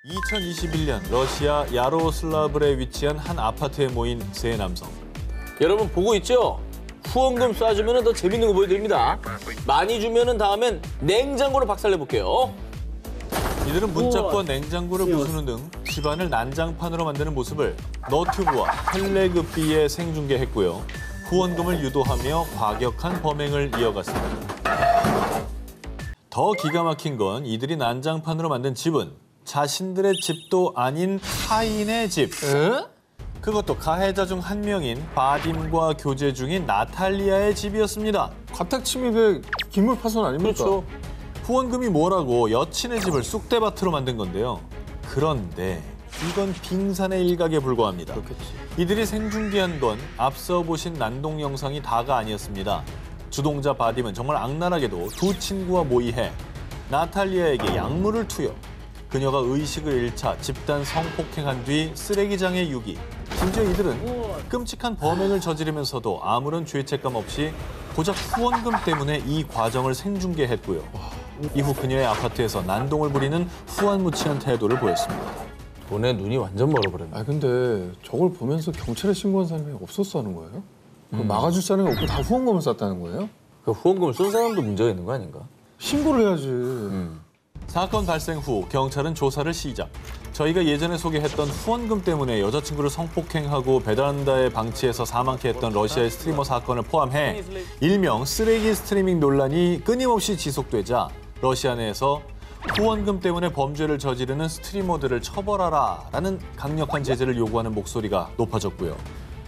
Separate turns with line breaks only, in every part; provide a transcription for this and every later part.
2021년 러시아 야로슬라브에 위치한 한 아파트에 모인 세 남성.
여러분 보고 있죠? 후원금 쏴주면 더 재밌는 거 보여드립니다. 많이 주면 다음엔 냉장고를 박살내볼게요.
이들은 문짝과 냉장고를 부수는 등 집안을 난장판으로 만드는 모습을 너튜브와 텔레그비에 생중계했고요. 후원금을 유도하며 과격한 범행을 이어갔습니다. 더 기가 막힌 건 이들이 난장판으로 만든 집은 자신들의 집도 아닌 타인의 집. 그것도 가해자 중 한 명인 바딤과 교제 중인 나탈리아의 집이었습니다.
가택 침입의 기물 파손 아닙니까?
그렇죠. 후원금이 뭐라고 여친의 집을 쑥대밭으로 만든 건데요. 그런데 이건 빙산의 일각에 불과합니다.
그렇겠지.
이들이 생중계한 건 앞서 보신 난동 영상이 다가 아니었습니다. 주동자 바딤은 정말 악랄하게도 두 친구와 모의해 나탈리아에게 약물을 투여 그녀가 의식을 잃자 집단 성폭행한 뒤 쓰레기장에 유기. 심지어 이들은 끔찍한 범행을 저지르면서도 아무런 죄책감 없이 고작 후원금 때문에 이 과정을 생중계했고요. 이후 그녀의 아파트에서 난동을 부리는 후안무치한 태도를 보였습니다.
돈에 눈이 완전 멀어버렸네.
아 근데 저걸 보면서 경찰에 신고한 사람이 없었어 하는 거예요? 막아줄 사람이 없고 다 후원금을 쐈다는 거예요?
그 후원금을 쏜 사람도 문제가 있는 거 아닌가?
신고를 해야지.
사건 발생 후 경찰은 조사를 시작. 저희가 예전에 소개했던 후원금 때문에 여자친구를 성폭행하고 베란다에 방치해서 사망케 했던 러시아의 스트리머 사건을 포함해 일명 쓰레기 스트리밍 논란이 끊임없이 지속되자 러시아 내에서 후원금 때문에 범죄를 저지르는 스트리머들을 처벌하라라는 강력한 제재를 요구하는 목소리가 높아졌고요.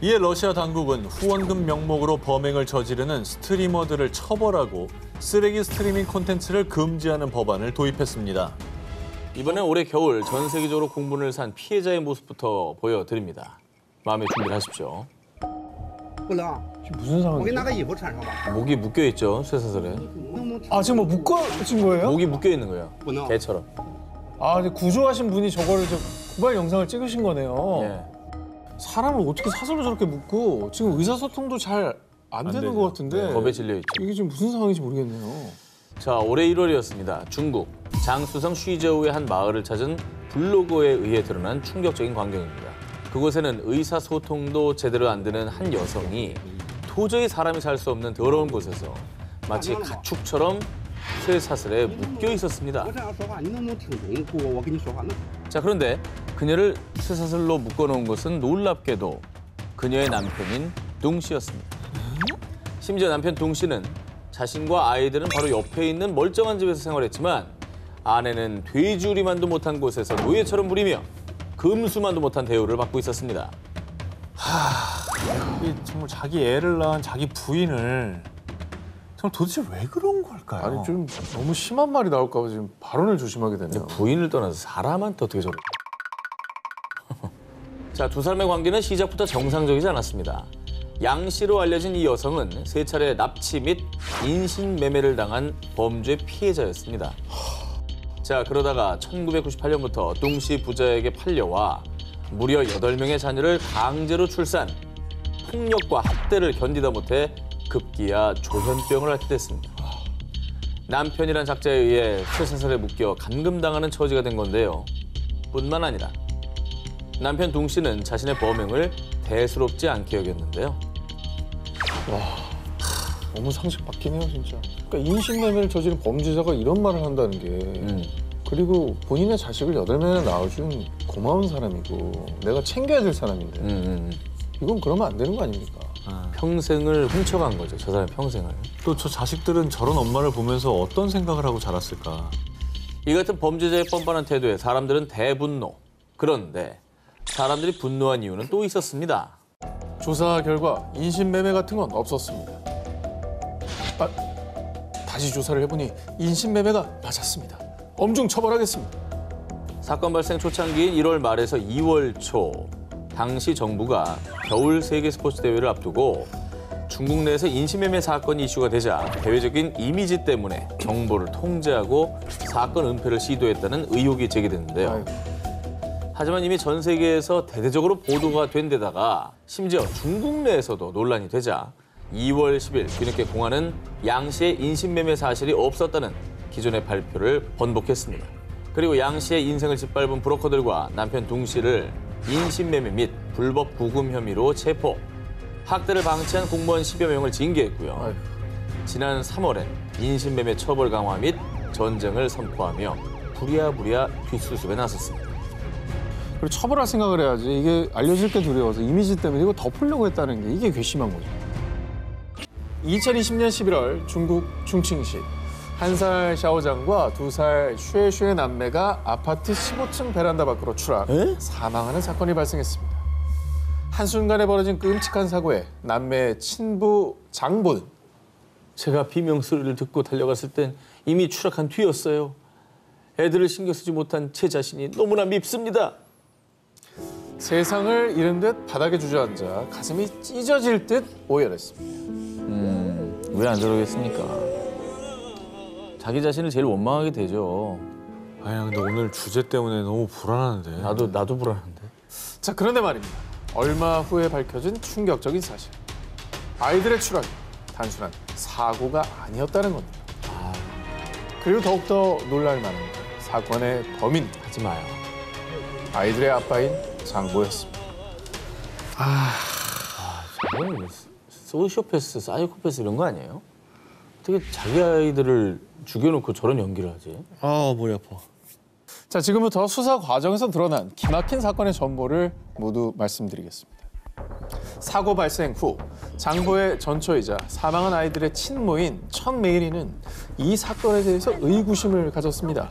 이에 러시아 당국은 후원금 명목으로 범행을 저지르는 스트리머들을 처벌하고 쓰레기 스트리밍 콘텐츠를 금지하는 법안을 도입했습니다.
이번엔 올해 겨울 전 세계적으로 공분을 산 피해자의 모습부터 보여드립니다. 마음의 준비를 하십시오.
不能，
지금 무슨
我
상황이죠?
给你拿个衣服穿上吧。
목이 묶여있죠, 쇠사슬에.
能不能？
아 지금 뭐 묶어진 거예요?
목이 묶여있는 거예요,
문어.
개처럼.
아 근데 구조하신 분이 저거를 고발 영상을 찍으신 거네요.
예.
사람을 어떻게 사슬로 저렇게 묶고 지금 의사소통도 잘 안 되는
되죠.
것 같은데
겁에 질려있죠.
이게 지금 무슨 상황인지 모르겠네요.
자, 올해 1월이었습니다. 중국 장쑤성 쉬저우의 한 마을을 찾은 블로거에 의해 드러난 충격적인 광경입니다. 그곳에는 의사소통도 제대로 안 되는 한 여성이 도저히 사람이 살 수 없는 더러운 곳에서 마치 가축처럼 쇠사슬에 묶여 있었습니다.
我这样说话，你能不能听懂？不，我跟你说话能。
자, 그런데 그녀를 쇠사슬로 묶어놓은 것은 놀랍게도 그녀의 남편인 둥 씨였습니다. 심지어 남편 둥 씨는 자신과 아이들은 바로 옆에 있는 멀쩡한 집에서 생활했지만 아내는 돼지우리만도 못한 곳에서 노예처럼 부리며 금수만도 못한 대우를 받고 있었습니다.
이 정말 자기 애를 낳은 자기 부인을 정말 도대체 왜 그런 걸까요?
아니 좀 너무 심한 말이 나올까 봐 지금 발언을 조심하게 되네요.
부인을 떠나서 사람한테 어떻게 저래? 자, 두 사람의 관계는 시작부터 정상적이지 않았습니다. 양 씨로 알려진 이 여성은 세 차례 납치 및 인신매매를 당한 범죄 피해자였습니다. 자, 그러다가 1998년부터 둥 씨 부자에게 팔려와 무려 8명의 자녀를 강제로 출산, 폭력과 학대를 견디다 못해 급기야 조현병을 앓게 됐습니다. 남편이란 작자에 의해 쇠사슬에 묶여 감금당하는 처지가 된 건데요. 뿐만 아니라 남편 둥 씨는 자신의 범행을 대수롭지 않게 여겼는데요.
너무 상식 바뀌네요 진짜. 그러니까 인신매매를 저지른 범죄자가 이런 말을 한다는 게 그리고 본인의 자식을 8명이나 낳아준 고마운 사람이고 내가 챙겨야 될 사람인데 이건 그러면 안 되는 거 아닙니까?
평생을 훔쳐간 거죠, 저 사람의 평생을.
또 저 자식들은 저런 엄마를 보면서 어떤 생각을 하고 자랐을까?
이 같은 범죄자의 뻔뻔한 태도에 사람들은 대분노. 그런데 사람들이 분노한 이유는 또 있었습니다.
조사 결과 인신매매 같은 건 없었습니다. 다시 조사를 해보니 인신매매가 맞았습니다. 엄중 처벌하겠습니다.
사건 발생 초창기인 1월 말에서 2월 초, 당시 정부가 겨울 세계 스포츠 대회를 앞두고 중국 내에서 인신매매 사건이 이슈가 되자 대외적인 이미지 때문에 정보를 통제하고 사건 은폐를 시도했다는 의혹이 제기됐는데요.
아이고.
하지만 이미 전 세계에서 대대적으로 보도가 된 데다가 심지어 중국 내에서도 논란이 되자 2월 10일 뒤늦게 공안은 양 씨의 인신매매 사실이 없었다는 기존의 발표를 번복했습니다. 그리고 양 씨의 인생을 짓밟은 브로커들과 남편 둥 씨를 인신매매 및 불법 구금 혐의로 체포. 학대를 방치한 공무원 10여 명을 징계했고요.
아이고.
지난 3월엔 인신매매 처벌 강화 및 전쟁을 선포하며 부랴부랴 뒷수습에 나섰습니다.
그리고 처벌할 생각을 해야지. 이게 알려질 게 두려워서 이미지 때문에 이거 덮으려고 했다는 게 이게 괘씸한 거죠. 2020년 11월 중국 중칭시 한 살 샤오장과 2살 슈에슈의 남매가 아파트 15층 베란다 밖으로 추락, 사망하는 사건이 발생했습니다. 한순간에 벌어진 끔찍한 사고에 남매의 친부 장보는
제가 비명 소리를 듣고 달려갔을 땐 이미 추락한 뒤였어요. 애들을 신경 쓰지 못한 제 자신이 너무나 밉습니다.
세상을 잃은 듯 바닥에 주저앉아 가슴이 찢어질 듯 오열했습니다.
왜 안 저러겠습니까? 자기 자신을 제일 원망하게 되죠.
아니 근데 오늘 주제 때문에 너무 불안한데.
나도 불안한데.
자, 그런데 말입니다. 얼마 후에 밝혀진 충격적인 사실. 아이들의 추락이 단순한 사고가 아니었다는 겁니다. 그리고 더욱더 놀랄 만한 건 사건의 범인,
하지 마요.
아이들의 아빠인 장보였습니다.
저건 소시오패스, 사이코패스 이런 거 아니에요? 어떻게 자기 아이들을 죽여놓고 저런 연기를 하지?
아 머리 아파.
자, 지금부터 수사 과정에서 드러난 기막힌 사건의 전모를 모두 말씀드리겠습니다. 사고 발생 후 장보의 전처이자 사망한 아이들의 친모인 천메이리는 이 사건에 대해서 의구심을 가졌습니다.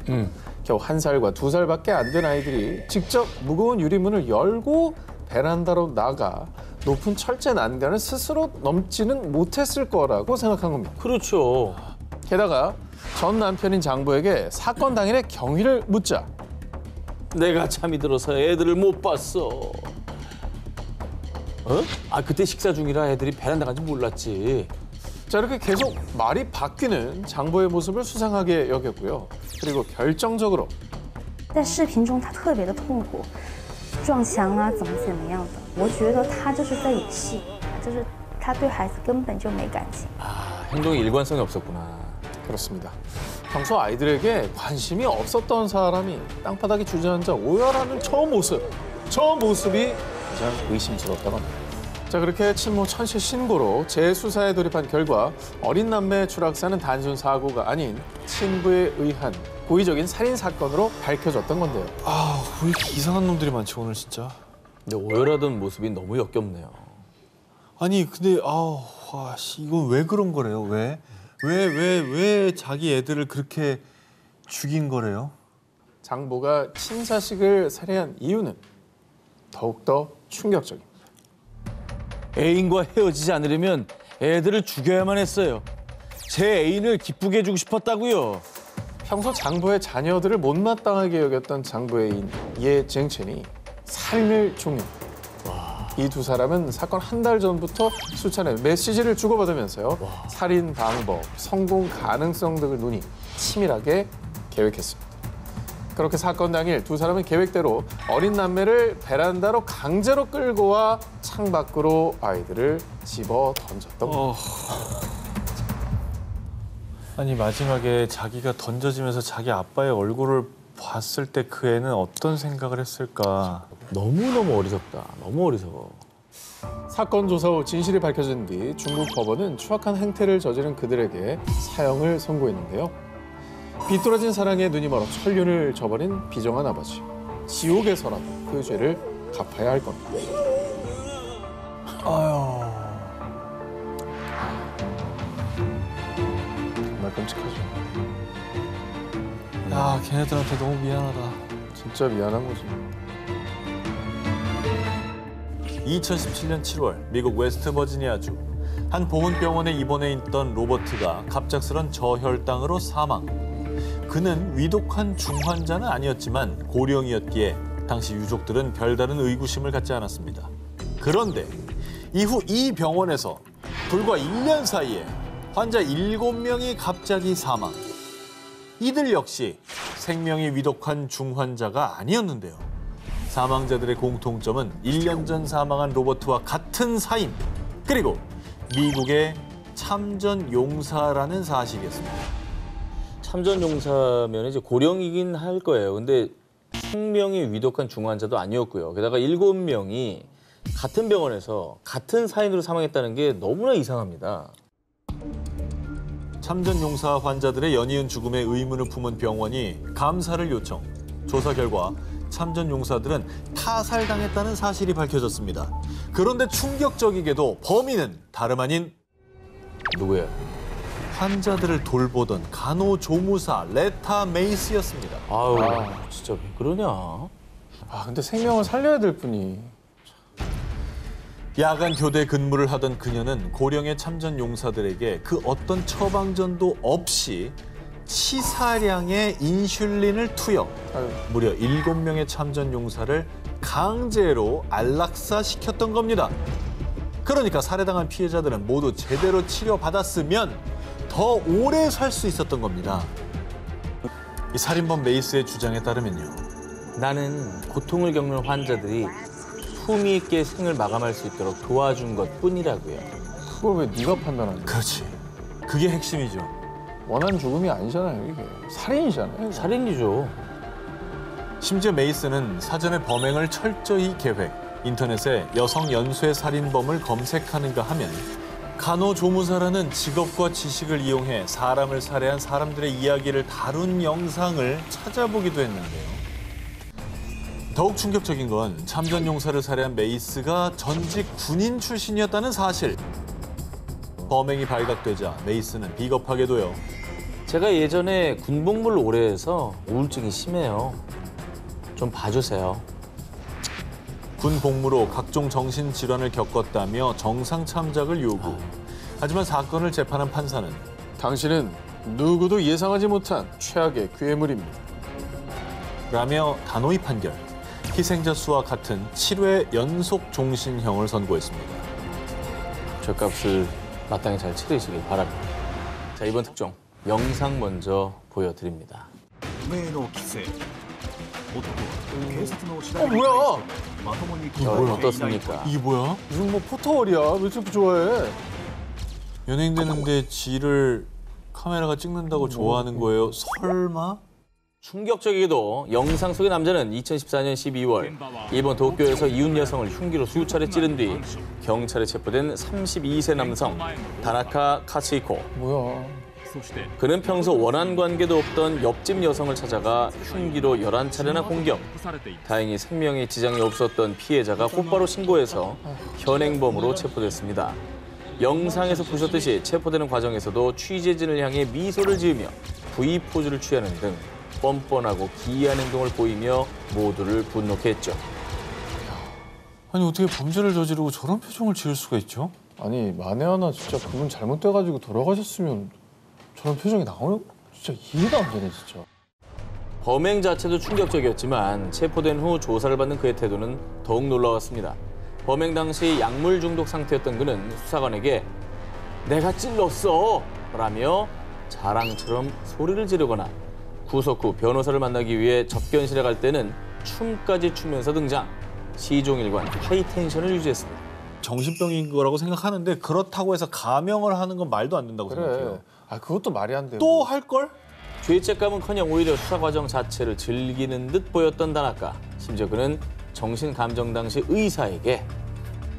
겨우 1살과 2살밖에 안 된 아이들이 직접 무거운 유리문을 열고 베란다로 나가 높은 철제 난간을 스스로 넘지는 못했을 거라고 생각한 겁니다.
그렇죠.
게다가 전 남편인 장보에게 사건 당일의 경위를 묻자
내가 잠이 들어서 애들을 못 봤어. 그때 식사 중이라 애들이 베란다 간지 몰랐지.
자, 이렇게 계속 말이 바뀌는 장보의 모습을 수상하게 여겼고요. 그리고 결정적으로
在视频中他特别的痛苦，撞墙啊，怎么样的？我觉得他就是在演戏，就是他对孩子根本就没感情。
행동에 일관성이 없었구나.
그렇습니다. 평소 아이들에게 관심이 없었던 사람이 땅바닥에 주저앉아 오열하는 저 모습이 가장 의심스럽다고 합니다. 자, 그렇게 친모 천씨 신고로 재수사에 돌입한 결과 어린 남매의 추락사는 단순 사고가 아닌 친부에 의한 고의적인 살인 사건으로 밝혀졌던 건데요.
왜 이렇게 이상한 놈들이 많지 오늘 진짜.
근데 오열하던 모습이 너무 역겹네요.
아니 근데 이건 왜 그런 거래요? 왜 자기 애들을 그렇게 죽인 거래요?
장보가 친자식을 살해한 이유는 더욱더 충격적입니다.
애인과 헤어지지 않으려면 애들을 죽여야만 했어요. 제 애인을 기쁘게 해주고 싶었다고요.
평소 장보의 자녀들을 못마땅하게 여겼던 장보의 애인 예정첸이 살인을 종료합니다. 이 두 사람은 사건 한 달 전부터 수차례 메시지를 주고받으면서요. 살인 방법, 성공 가능성 등을 논의 치밀하게 계획했습니다. 그렇게 사건 당일 두 사람은 계획대로 어린 남매를 베란다로 강제로 끌고 와 창밖으로 아이들을 집어 던졌던 겁니다.
아니 마지막에 자기가 던져지면서 자기 아빠의 얼굴을 봤을 때 그 애는 어떤 생각을 했을까?
너무너무 어리석다. 너무 어리석어.
사건 조사 후 진실이 밝혀진 뒤 중국 법원은 추악한 행태를 저지른 그들에게 사형을 선고했는데요. 비뚤어진 사랑에 눈이 멀어 천륜을 저버린 비정한 아버지. 지옥에서라도 그 죄를 갚아야 할 겁니다. 정말 끔찍하죠.
야 걔네들한테 너무 미안하다.
진짜 미안한 거지.
2017년 7월 미국 웨스트버지니아주 한 보훈병원에 입원해 있던 로버트가 갑작스런 저혈당으로 사망. 그는 위독한 중환자는 아니었지만 고령이었기에 당시 유족들은 별다른 의구심을 갖지 않았습니다. 그런데 이후 이 병원에서 불과 1년 사이에 환자 7명이 갑자기 사망. 이들 역시 생명이 위독한 중환자가 아니었는데요. 사망자들의 공통점은 1년 전 사망한 로버트와 같은 사인, 그리고 미국의 참전 용사라는 사실이었습니다.
참전용사면 이제 고령이긴 할 거예요. 근데 생명이 위독한 중환자도 아니었고요. 게다가 7명이 같은 병원에서 같은 사인으로 사망했다는 게 너무나 이상합니다.
참전 용사 환자들의 연이은 죽음에 의문을 품은 병원이 감사를 요청. 조사 결과 참전 용사들은 타살당했다는 사실이 밝혀졌습니다. 그런데 충격적이게도 범인은 다름 아닌
누구예요?
환자들을 돌보던 간호조무사 레타 메이스였습니다.
아유, 진짜 왜 그러냐?
아 근데 생명을 살려야 될 뿐이.
야간 교대 근무를 하던 그녀는 고령의 참전 용사들에게 그 어떤 처방전도 없이 치사량의 인슐린을 투여.
아유.
무려 7명의 참전 용사를 강제로 안락사시켰던 겁니다. 그러니까 살해당한 피해자들은 모두 제대로 치료받았으면 더 오래 살 수 있었던 겁니다. 이 살인범 메이스의 주장에 따르면요.
나는 고통을 겪는 환자들이 품위 있게 생을 마감할 수 있도록 도와준 것뿐이라고요.
그걸 왜 네가 판단하냐?
그렇지. 그게 핵심이죠.
원한 죽음이 아니잖아요 이게. 살인이잖아요.
살인이죠.
심지어 메이스는 사전에 범행을 철저히 계획. 인터넷에 여성 연쇄 살인범을 검색하는가 하면 간호조무사라는 직업과 지식을 이용해 사람을 살해한 사람들의 이야기를 다룬 영상을 찾아보기도 했는데요. 더욱 충격적인 건 참전 용사를 살해한 메이스가 전직 군인 출신이었다는 사실. 범행이 발각되자 메이스는 비겁하게도요.
제가 예전에 군복무를 오래 해서 우울증이 심해요. 좀 봐주세요.
군 복무로 각종 정신질환을 겪었다며 정상 참작을 요구. 하지만 사건을 재판한 판사는
당신은 누구도 예상하지 못한 최악의 괴물입니다.
라며 단호히 판결. 희생자 수와 같은 7회 연속 종신형을 선고했습니다.
죗값을 마땅히 잘 치르시길 바랍니다. 자, 이번 특종 영상 먼저 보여드립니다.
不明の規制男は警察の調べに
뭐야?
まともに
뭘 어떻습니까?
이게 뭐야?
무슨 뭐 포터월이야? 왜 이렇게 좋아해?
연예인 되는데 지를 카메라가 찍는다고 좋아하는 거예요? 설마?
충격적이게도 영상 속의 남자는 2014년 12월 일본 도쿄에서 이웃 여성을 흉기로 수차례 찌른 뒤 경찰에 체포된 32세 남성 다나카 카츠히코.
뭐야?
그는 평소 원한 관계도 없던 옆집 여성을 찾아가 흉기로 11차례나 공격. 다행히 생명에 지장이 없었던 피해자가 곧바로 신고해서 현행범으로 체포됐습니다. 영상에서 보셨듯이 체포되는 과정에서도 취재진을 향해 미소를 지으며 V 포즈를 취하는 등 뻔뻔하고 기이한 행동을 보이며 모두를 분노케 했죠.
아니 어떻게 범죄를 저지르고 저런 표정을 지을 수가 있죠?
아니 만에 하나 진짜 그분 잘못돼가지고 돌아가셨으면 저런 표정이 나오는 진짜 이해가 안 되네 진짜.
범행 자체도 충격적이었지만 체포된 후 조사를 받는 그의 태도는 더욱 놀라웠습니다. 범행 당시 약물 중독 상태였던 그는 수사관에게 내가 찔렀어 라며 자랑처럼 소리를 지르거나 구속 후 변호사를 만나기 위해 접견실에 갈 때는 춤까지 추면서 등장. 시종일관 하이텐션을 유지했습니다.
정신병인 거라고 생각하는데 그렇다고 해서 감형을 하는 건 말도 안 된다고
그래.
생각해요.
아 그것도 말이 안 돼.
또 할 걸?
죄책감은커녕 오히려 수사 과정 자체를 즐기는 듯 보였던 다나카. 심지어 그는 정신 감정 당시 의사에게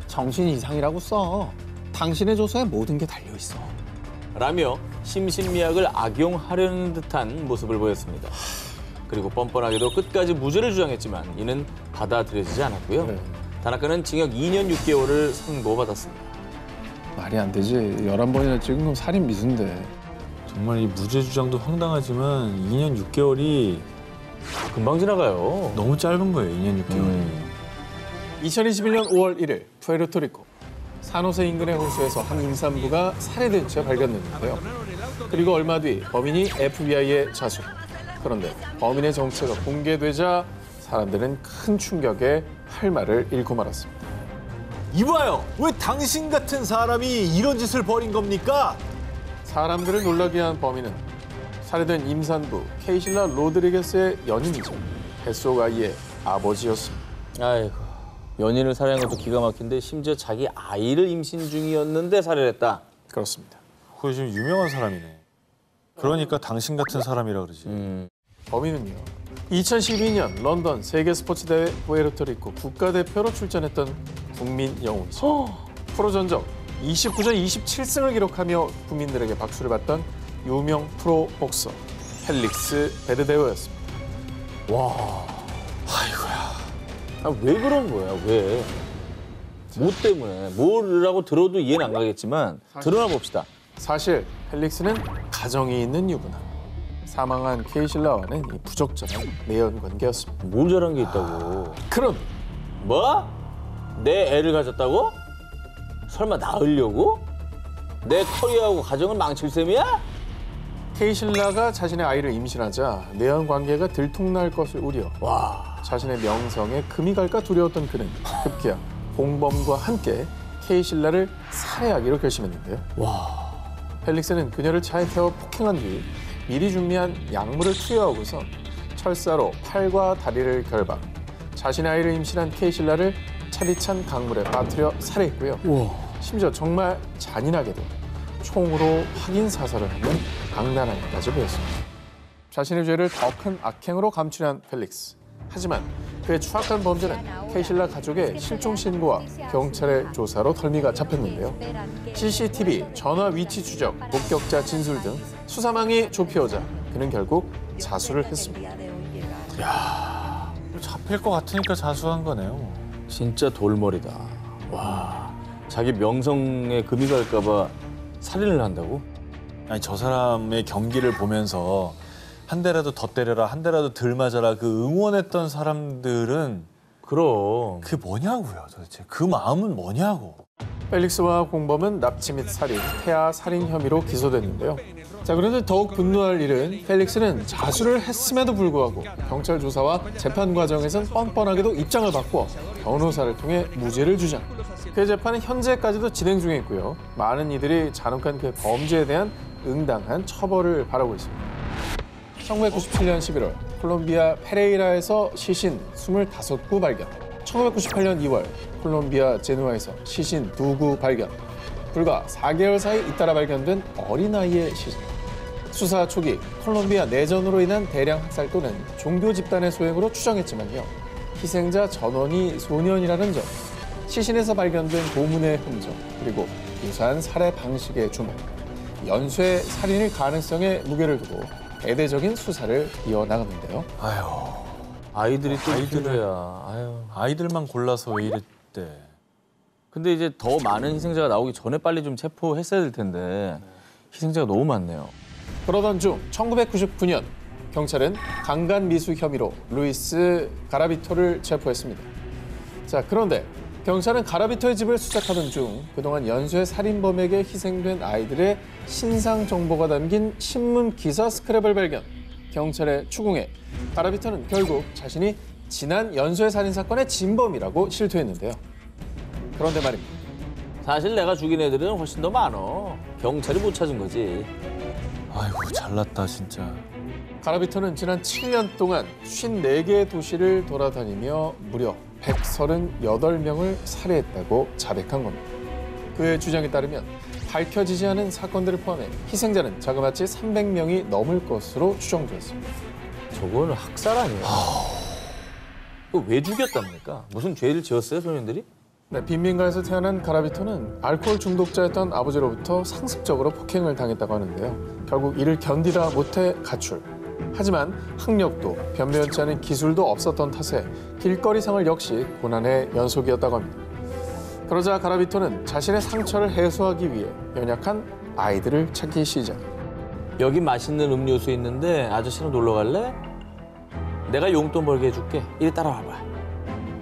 정신 이상이라고 써. 당신의 조서에 모든 게 달려 있어.
라며 심신미약을 악용하려는 듯한 모습을 보였습니다. 그리고 뻔뻔하게도 끝까지 무죄를 주장했지만 이는 받아들여지지 않았고요.
그래.
다나카는 징역 2년 6개월을 선고받았습니다.
말이 안 되지. 11번이나 찍은 건 살인 미수인데.
정말 이 무죄 주장도 황당하지만 2년 6개월이
금방 지나가요.
너무 짧은 거예요. 2년 6개월이.
2021년 5월 1일 푸에르토리코 산호세 인근의 호수에서 한 임산부가 살해된 채 발견됐는데요. 그리고 얼마 뒤 범인이 FBI에 자수. 그런데 범인의 정체가 공개되자 사람들은 큰 충격에 할 말을 잃고 말았습니다.
이봐요. 왜 당신 같은 사람이 이런 짓을 벌인 겁니까?
사람들을 놀라게 한 범인은 살해된 임산부 케이실라 로드리게스의 연인이죠. 뱃속 아이의 아버지였습니다.
아이고, 연인을 살해한 것도 기가 막힌데 심지어 자기 아이를 임신 중이었는데 살해를 했다.
그렇습니다.
그거 지금 유명한 사람이네. 그러니까 당신 같은 사람이라 그러지.
범인은요. 2012년 런던 세계 스포츠 대회 푸에르토리코 국가대표로 출전했던 국민 영웅이죠. 프로 전적 29전 27승을 기록하며 국민들에게 박수를 받던 유명 프로 복서 펠릭스 베르데우였습니다.
왜 그런 거야? 왜? 뭐 때문에? 뭐라고 들어도 이해는 안 가겠지만 드러나 봅시다.
사실 펠릭스는 가정이 있는 유부남. 사망한 케이실라와는 이 부적절한 내연 관계였습니다.
뭘 잘한 게 있다고?
그런
뭐? 내 애를 가졌다고? 설마 낳으려고? 내 커리어하고 가정을 망칠 셈이야?
케이실라가 자신의 아이를 임신하자 내연 관계가 들통날 것을 우려 자신의 명성에 금이 갈까 두려웠던 그는 급기야 공범과 함께 케이실라를 살해하기로 결심했는데요. 펠릭스는 그녀를 차에 태워 폭행한 뒤 미리 준비한 약물을 투여하고서 철사로 팔과 다리를 결박, 자신의 아이를 임신한 케이실라를 차디찬 강물에 빠뜨려 살해했고요. 심지어 정말 잔인하게도 총으로 확인 사살을 하는 악랄함까지 보였습니다. 자신의 죄를 더 큰 악행으로 감추려한 펠릭스. 하지만 그의 추악한 범죄는 케이실라 가족의 실종 신고와 경찰의 조사로 덜미가 잡혔는데요. CCTV, 전화 위치 추적, 목격자 진술 등 수사망이 좁혀오자 그는 결국 자수를 했습니다.
잡힐 것 같으니까 자수한 거네요.
진짜 돌머리다. 와, 자기 명성에 금이 갈까 봐 살인을 한다고?
아니 저 사람의 경기를 보면서 한 대라도 더 때려라, 한 대라도 덜 맞아라 그 응원했던 사람들은
그럼.
그 뭐냐고요 도대체. 그 마음은 뭐냐고.
펠릭스와 공범은 납치 및 살인, 태아 살인 혐의로 기소됐는데요. 자, 그런데 더욱 분노할 일은 펠릭스는 자수를 했음에도 불구하고 경찰 조사와 재판 과정에선 뻔뻔하게도 입장을 바꿔 변호사를 통해 무죄를 주장. 그의 재판은 현재까지도 진행 중에 있고요. 많은 이들이 잔혹한 그의 범죄에 대한 응당한 처벌을 바라고 있습니다. 1997년 11월 콜롬비아 페레이라에서 시신 25구 발견. 1998년 2월 콜롬비아 제누아에서 시신 2구 발견. 불과 4개월 사이 잇따라 발견된 어린아이의 시신. 수사 초기 콜롬비아 내전으로 인한 대량 학살 또는 종교 집단의 소행으로 추정했지만요. 희생자 전원이 소년이라는 점, 시신에서 발견된 고문의 흔적, 그리고 유사한 살해 방식의 주목, 연쇄 살인일 가능성에 무게를 두고 대대적인 수사를 이어나갔는데요.
아이들이 또 아이들이야.
아이들만 골라서 왜 이랬대.
근데 이제 더 많은 희생자가 나오기 전에 빨리 좀 체포했어야 될 텐데 희생자가 너무 많네요.
그러던 중 1999년 경찰은 강간 미수 혐의로 루이스 가라비토를 체포했습니다. 자, 그런데 경찰은 가라비토의 집을 수색하던 중 그동안 연쇄 살인범에게 희생된 아이들의 신상 정보가 담긴 신문 기사 스크랩을 발견. 경찰의 추궁에 가라비토는 결국 자신이 지난 연쇄 살인 사건의 진범이라고 실토했는데요. 그런데 말입니다.
사실 내가 죽인 애들은 훨씬 더 많어. 경찰이 못 찾은 거지.
아이고 잘났다 진짜.
가라비토는 지난 7년 동안 54개의 도시를 돌아다니며 무려 138명을 살해했다고 자백한 겁니다. 그의 주장에 따르면 밝혀지지 않은 사건들을 포함해 희생자는 자그마치 300명이 넘을 것으로 추정되었습니다.
저거는 학살 아니에요? 이거 왜 죽였답니까? 무슨 죄를 지었어요, 소년들이?
네, 빈민가에서 태어난 가라비토는 알코올 중독자였던 아버지로부터 상습적으로 폭행을 당했다고 하는데요. 결국 이를 견디다 못해 가출. 하지만 학력도 변변치 않은 기술도 없었던 탓에 길거리 생활 역시 고난의 연속이었다고 합니다. 그러자 가라비토는 자신의 상처를 해소하기 위해 연약한 아이들을 찾기 시작.
여기 맛있는 음료수 있는데 아저씨랑 놀러 갈래? 내가 용돈 벌게 해줄게. 이리 따라와봐.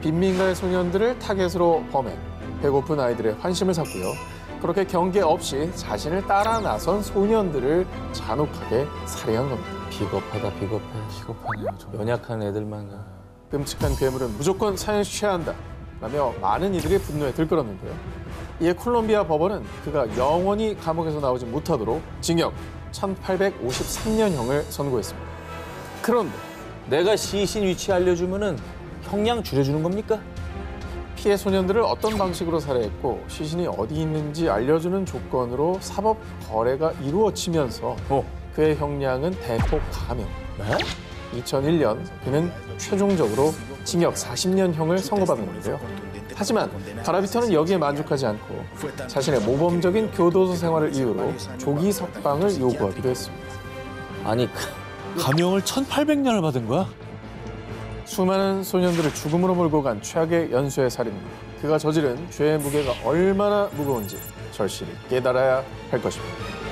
빈민가의 소년들을 타겟으로 범해 배고픈 아이들의 환심을 샀고요. 그렇게 경계 없이 자신을 따라 나선 소년들을 잔혹하게 살해한 겁니다.
비겁하다, 비겁해.
비겁하네요 정말.
연약한 애들만 가.
끔찍한 괴물은 무조건 사형시켜야 한다 라며 많은 이들이 분노에 들끓었는데요. 이에 콜롬비아 법원은 그가 영원히 감옥에서 나오지 못하도록 징역 1853년형을 선고했습니다. 그런데
내가 시신 위치 알려주면은 형량 줄여주는 겁니까?
피해 소년들을 어떤 방식으로 살해했고 시신이 어디 있는지 알려주는 조건으로 사법 거래가 이루어지면서 그의 형량은 대폭 감형. 2001년 그는 최종적으로 징역 40년형을 선고받았는데요. 하지만 가라비터는 여기에 만족하지 않고 자신의 모범적인 교도소 생활을 이유로 조기 석방을 요구하기도 했습니다.
아니
감형을 1800년을 받은 거야?
수많은 소년들을 죽음으로 몰고 간 최악의 연쇄 살인범. 그가 저지른 죄의 무게가 얼마나 무거운지 절실히 깨달아야 할 것입니다.